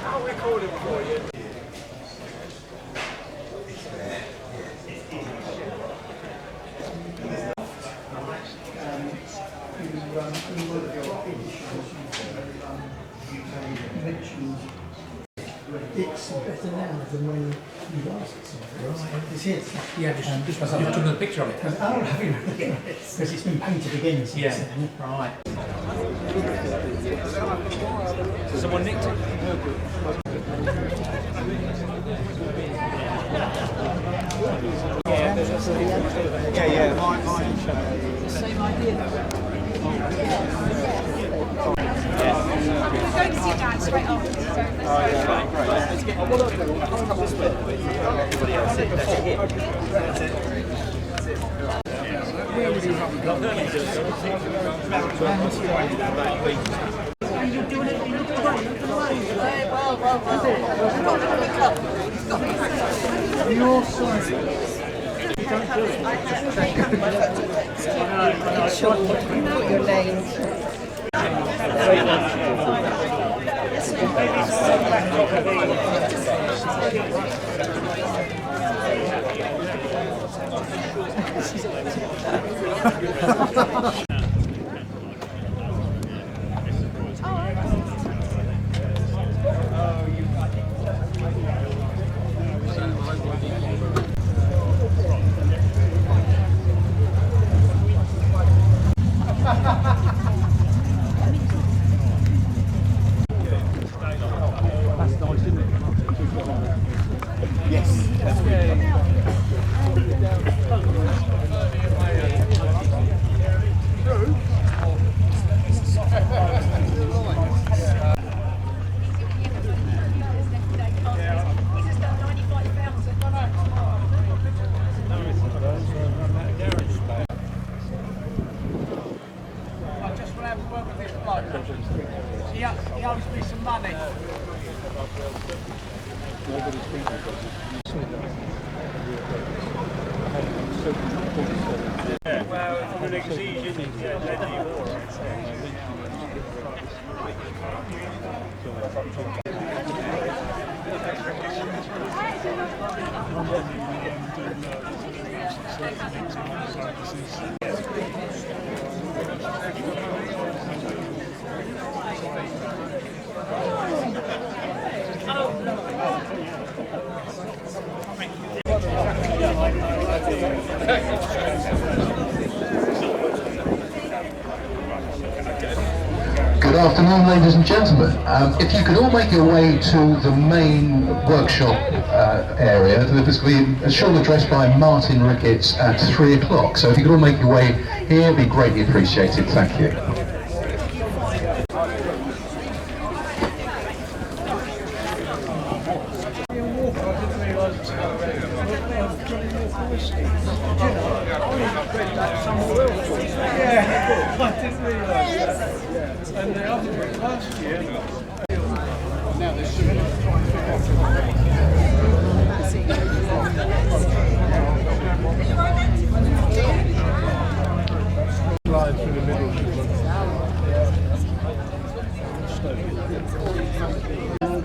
I'll record it for you. It's better now than when you last saw it. Right. This is. Yeah, just took a picture of it. Oh, have you? Because it's been painted again since then. Right. Someone nicked it. Yeah, mine. Same idea. I'm going to see Dad straight off. Let's get a couple of split. Everybody else sit. That's it. That's it. You're doing it. You're looking away. Well. Your size. Your name. He owes me some money. Well, the next season, Good afternoon, ladies and gentlemen. If you could all make your way to the main workshop area, this will be a short address by Martin Ricketts at 3 o'clock. So if you could all make your way here, it'd be greatly appreciated. Thank you. Yeah, I didn't realise that. And the other one last year. Now there's slide through the middle.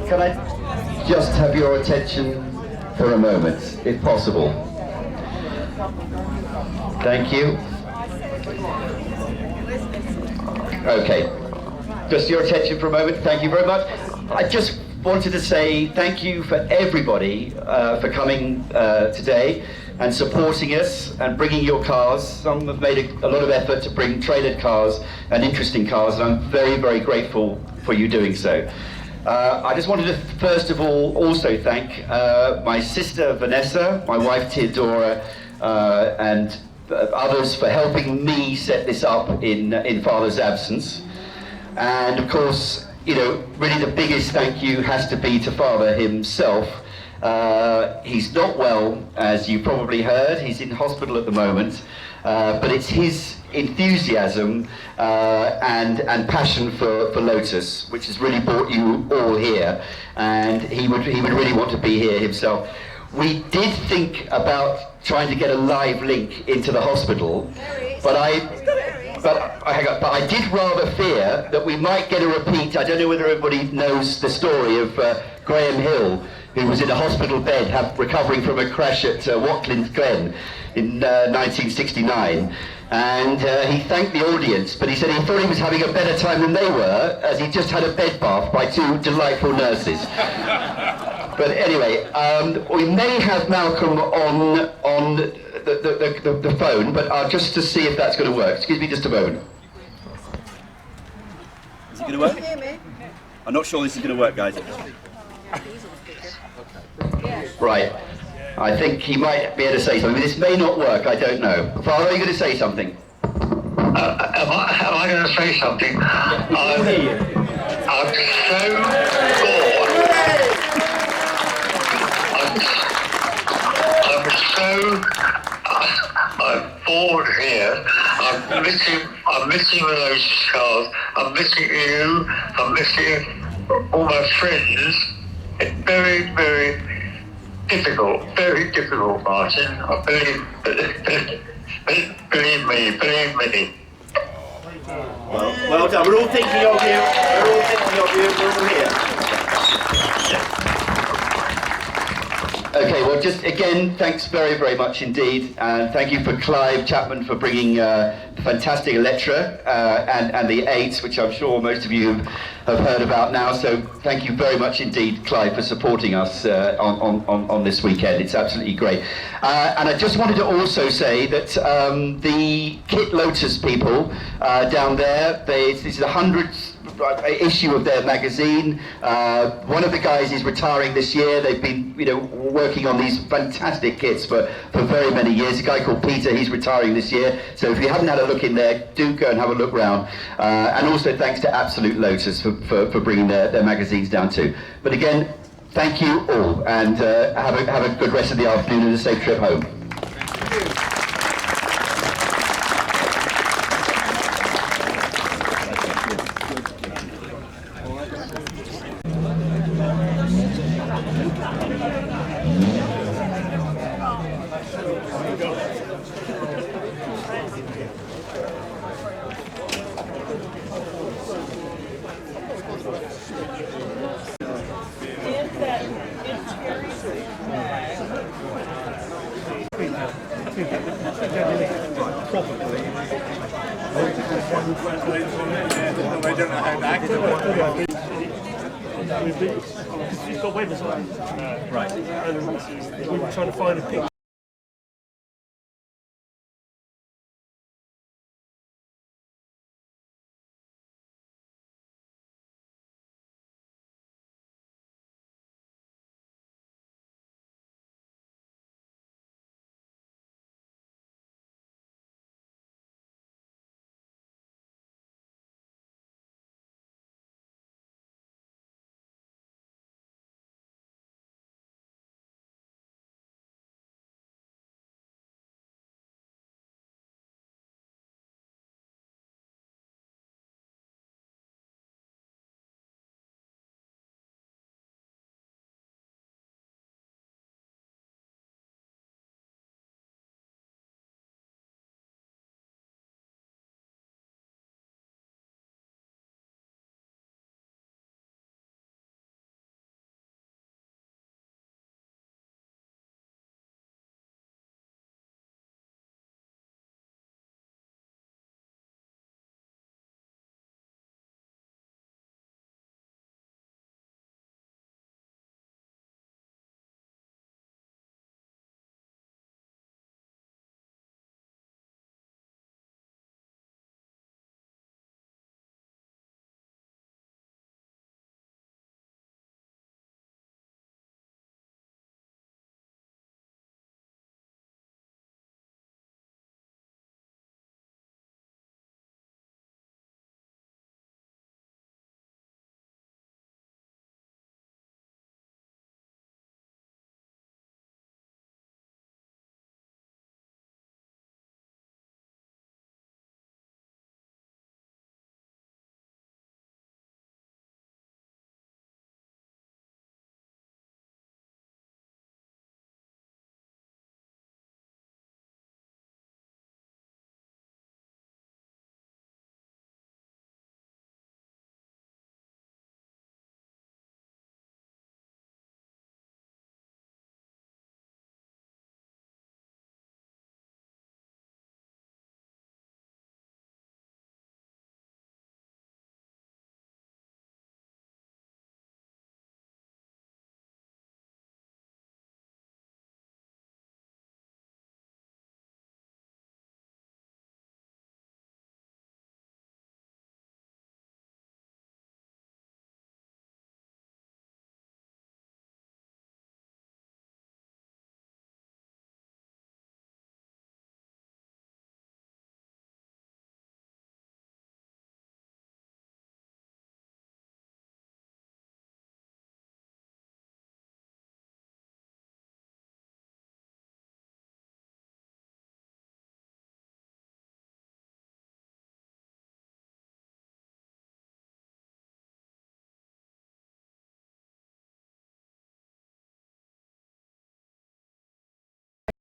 Can I just have your attention for a moment, if possible? Thank you. Okay, just your attention for a moment. Thank you very much. I just wanted to say thank you for everybody for coming today. and supporting us and bringing your cars. Some have made a lot of effort to bring trailered cars and interesting cars, and I'm very, very grateful for you doing so. I just wanted to first of all also thank my sister Vanessa, my wife Theodora, and others for helping me set this up in Father's absence. And of course, you know, really the biggest thank you has to be to Father himself. He's not well, as you probably heard. He's in hospital at the moment, but it's his enthusiasm and passion for Lotus which has really brought you all here, and he would really want to be here himself. We did think about trying to get a live link into the hospital, but I did rather fear that we might get a repeat. I don't know whether everybody knows the story of Graham Hill, who was in a hospital bed recovering from a crash at Watkins Glen in 1969. And he thanked the audience, but he said he thought he was having a better time than they were, as he just had a bed bath by two delightful nurses. But anyway, we may have Malcolm on the phone, but just to see if that's going to work. Excuse me just a moment. Is it going to work? Can you hear me? I'm not sure this is going to work, guys. Right. I think he might be able to say something. This may not work, I don't know. Father, are you going to say something? Am I going to say something? I'm so bored. I'm bored here. I'm missing those cars. I'm missing you. I'm missing all my friends. It's very, very difficult, Martin. I believe me. Well done. We're all thinking of you. We're all here. Okay, well, just again, thanks very, very much indeed, and thank you for Clive Chapman for bringing the fantastic Electra and the 8s, which I'm sure most of you have heard about now. So thank you very much indeed, Clive, for supporting us on this weekend. It's absolutely great. And I just wanted to also say that the Kit Lotus people down there, this is the 100th issue of their magazine. One of the guys is retiring this year. They've been, working on these fantastic kits for very many years. A guy called Peter, he's retiring this year. So if you haven't had a look in there, do go and have a look round. And also thanks to Absolute Lotus for bringing their magazines down too. But again, thank you all, and have a good rest of the afternoon and a safe trip home. He's got web as well. Right. And we were trying to find a picture